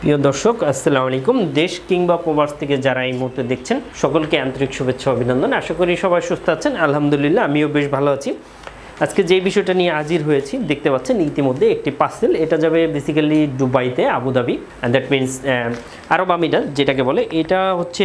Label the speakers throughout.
Speaker 1: প্রিয় দর্শক আসসালামু আলাইকুম। দেশ কিংবা প্রবাস থেকে যারা এই মুহূর্তে দেখছেন সকলকে আন্তরিক শুভেচ্ছা অভিনন্দন। আশা করি সবাই সুস্থ আছেন। আলহামদুলিল্লাহ আমিও বেশ ভালো আছি। আজকে যে বিষয়টা নিয়ে হাজির হয়েছি দেখতে পাচ্ছেন ইতিমধ্যে একটি পার্সেল, এটা যাবে বেসিক্যালি দুবাইতে, আবুধাবি, দ্যাট মিনস আরব আমিরাত যেটাকে বলে। এটা হচ্ছে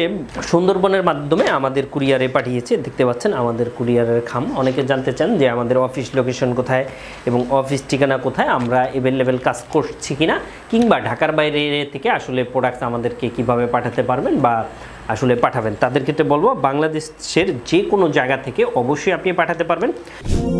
Speaker 1: সুন্দরবনের মাধ্যমে আমাদের কুরিয়ারে পাঠিয়েছে। দেখতে পাচ্ছেন আমাদের কুরিয়ারের খাম। অনেকে জানতে চান যে আমাদের অফিস লোকেশন কোথায় এবং অফিস ঠিকানা কোথায়, আমরা অ্যাভেলেবেল কাজ করছি কিনা, কিংবা ঢাকার বাইরে থেকে আসলে প্রোডাক্ট আমাদেরকে কিভাবে পাঠাতে পারবেন বা আসলে পাঠাবেন। তাদের ক্ষেত্রে বলবো বাংলাদেশের যে কোনো জায়গা থেকে অবশ্যই আপনি পাঠাতে পারবেন।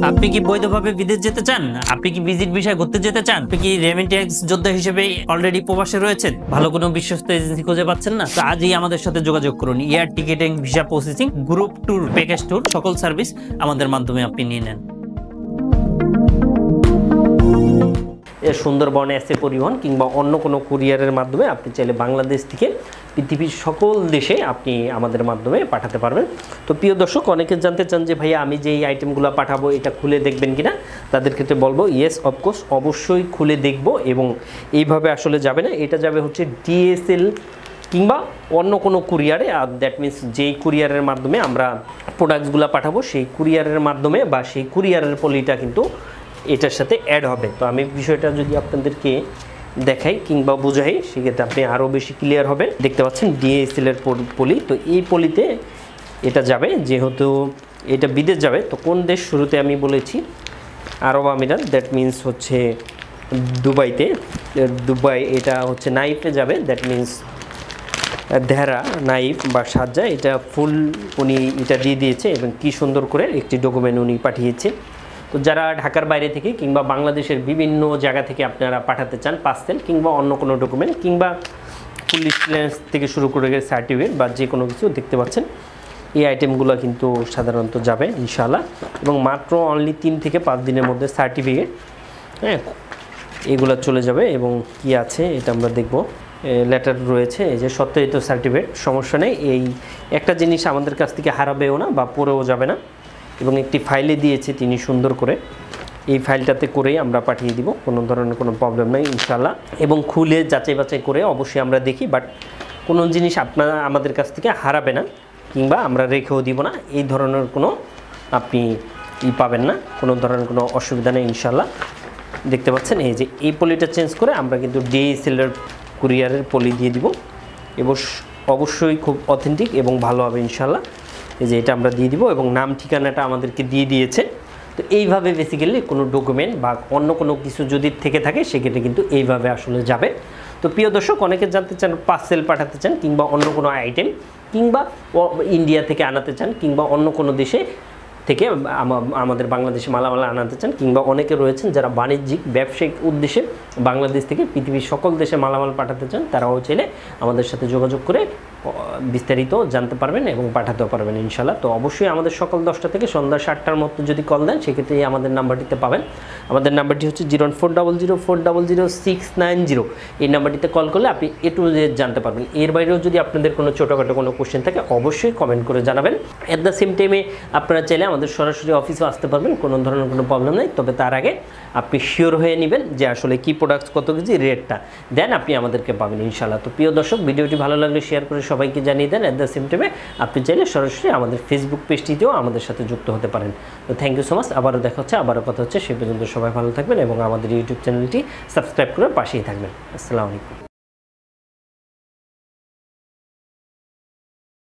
Speaker 2: আপনি কি বৈধভাবে বিদেশ যেতে চান? আপনি কি ভিজিট ভিসায় ঘুরতে যেতে চান? আপনি কি রেমিটেন্স যোদ্ধা হিসেবে অলরেডি প্রবাসে রয়েছেন? ভালো কোনো বিশ্বস্ত এজেন্সি খুঁজে পাচ্ছেন না? তো আজই আমাদের সাথে যোগাযোগ করুন। Air ticketing, visa processing, group tour, package tour, সকল সার্ভিস আমাদের মাধ্যমে আপনি নিয়ে নেন।
Speaker 1: সুন্দরবন এসে পরিবহন কিংবা অন্য কোনো কুরিয়ারের মাধ্যমে আপনি চাইলে বাংলাদেশ থেকে পৃথিবীর সকল দেশে আপনি আমাদের মাধ্যমে পাঠাতে পারবেন। তো প্রিয় দর্শক, অনেকে জানতে চান যে ভাইয়া আমি যে এই আইটেমগুলো পাঠাবো এটা খুলে দেখবেন কিনা। তাদের ক্ষেত্রে বলবো ইয়েস অফকোর্স, অবশ্যই খুলে দেখব। এবং এইভাবে আসলে যাবে না, এটা যাবে হচ্ছে ডিএসএল কিংবা অন্য কোনো কুরিয়ারে। আর দ্যাট মিনস যেই কুরিয়ারের মাধ্যমে আমরা প্রোডাক্টসগুলো পাঠাবো সেই কুরিয়ারের মাধ্যমে বা সেই কুরিয়ারের পলিটা কিন্তু এটার সাথে অ্যাড হবে। তো আমি বিষয়টা যদি আপনাদেরকে দেখাই কিংবা বোঝাই সেক্ষেত্রে আপনি আরও বেশি ক্লিয়ার হবেন। দেখতে পাচ্ছেন ডিএসএলের পলি। তো এই পলিতে এটা যাবে, যেহেতু এটা বিদেশ যাবে। তো কোন দেশ শুরুতে আমি বলেছি আরব আমিরাত, দ্যাট মিনস হচ্ছে দুবাইতে। দুবাই এটা হচ্ছে নাইফে যাবে, দ্যাট মিনস দেহরা, নাইফ বা সাজ্জা। এটা ফুল উনি এটা দিয়ে দিয়েছে এবং কি সুন্দর করে একটি ডকুমেন্ট উনি পাঠিয়েছে। তো যারা ঢাকার বাইরে থেকে কিংবা বাংলাদেশের বিভিন্ন জায়গা থেকে আপনারা পাঠাতে চান পার্সেল কিংবা অন্য কোনো ডকুমেন্ট কিংবা পুলিশ ক্লিয়ারেন্স থেকে শুরু করে সার্টিফিকেট বা যে কোনো কিছু, দেখতে পাচ্ছেন এই আইটেমগুলো কিন্তু সাধারণত যাবে ইনশাআল্লাহ। এবং মাত্র অনলি 3 থেকে 5 দিনের মধ্যে সার্টিফিকেট, হ্যাঁ, এগুলো চলে যাবে। এবং কি আছে এটা আমরা দেখব। লেটার রয়েছে, এই যে সত্যায়িত সার্টিফিকেট, সমস্যা নেই। এই একটা জিনিস আমাদের কাছ থেকে হারাবেও না বা পড়েও যাবে না। এবং একটি ফাইলে দিয়েছে তিনি সুন্দর করে, এই ফাইলটাতে করেই আমরা পাঠিয়ে দিব, কোনো ধরনের কোনো প্রবলেম নেই ইনশাআল্লাহ। এবং খুলে যাচাই বাছাই করে অবশ্যই আমরা দেখি, বাট কোনো জিনিস আপনারা আমাদের কাছ থেকে হারাবে না কিংবা আমরা রেখেও দিব না, এই ধরনের কোনো আপনি পাবেন না, কোনো ধরনের কোনো অসুবিধা নেই ইনশাআল্লাহ। দেখতে পাচ্ছেন এই যে এই পলিটা চেঞ্জ করে আমরা কিন্তু ডিএসএলের কুরিয়ারের পলি দিয়ে দিব এবং অবশ্যই খুব অথেন্টিক এবং ভালো হবে ইনশাআল্লাহ। এই যে এটা আমরা দিয়ে দিব এবং নাম ঠিকানাটা আমাদেরকে দিয়ে দিয়েছে। তো এইভাবে বেসিক্যালি কোনো ডকুমেন্ট বা অন্য কোনো কিছু যদি থেকে থাকে সেক্ষেত্রে কিন্তু এইভাবে আসলে যাবে। তো প্রিয় দর্শক, অনেকে জানতে চান পার্সেল পাঠাতে চান কিংবা অন্য কোনো আইটেম কিংবা ইন্ডিয়া থেকে আনাতে চান কিংবা অন্য কোনো দেশে থেকে আমাদের বাংলাদেশে মালামাল আনাতে চান, কিংবা অনেকে রয়েছেন যারা বাণিজ্যিক ব্যবসায়িক উদ্দেশ্যে বাংলাদেশ থেকে পৃথিবীর সকল দেশে মালামাল পাঠাতে চান, তারাও চাইলে আমাদের সাথে যোগাযোগ করে বিস্তারিত জানতে পারবেন এবং পাঠাতেও পারবেন ইনশাআল্লাহ। তো অবশ্যই আমাদের সকাল 10টা থেকে সন্ধ্যা 7টার মধ্যে যদি কল দেন সেক্ষেত্রে আমাদের নাম্বারটিতে পাবেন। আমাদের নাম্বারটি হচ্ছে 01400400690। এই নাম্বারটিতে কল করলে আপনি A to Z জানতে পারবেন। এর বাইরেও যদি আপনাদের কোনো ছোটোখাটো কোনো কোশ্চেন থাকে অবশ্যই কমেন্ট করে জানাবেন। অ্যাট দ্য সেম টাইমে আপনারা চাইলে আমাদের সরাসরি অফিসেও আসতে পারবেন, কোনো ধরনের কোনো প্রবলেম নেই। তবে তার আগে আপনি শিওর হয়ে নেবেন যে আসলে কী প্রোডাক্টস কত কেজি রেটটা, দেন আপনি আমাদেরকে পাবেন ইনশাআল্লাহ। তো প্রিয় দর্শক, ভিডিওটি ভালো লাগলে শেয়ার করে সবাইকে জানিয়ে দেন। অ্যাট দ্য সেম টাইমে আপনি চাইলে সরাসরি আমাদের ফেসবুক পেজটিতেও আমাদের সাথে যুক্ত হতে পারেন। তো থ্যাংক ইউ সো মাচ। আবারও দেখা হচ্ছে, আবারও কথা হচ্ছে। সে পর্যন্ত সবাই ভালো থাকবেন এবং আমাদের ইউটিউব চ্যানেলটি সাবস্ক্রাইব করে পাশেই থাকবেন। আসসালামু আলাইকুম।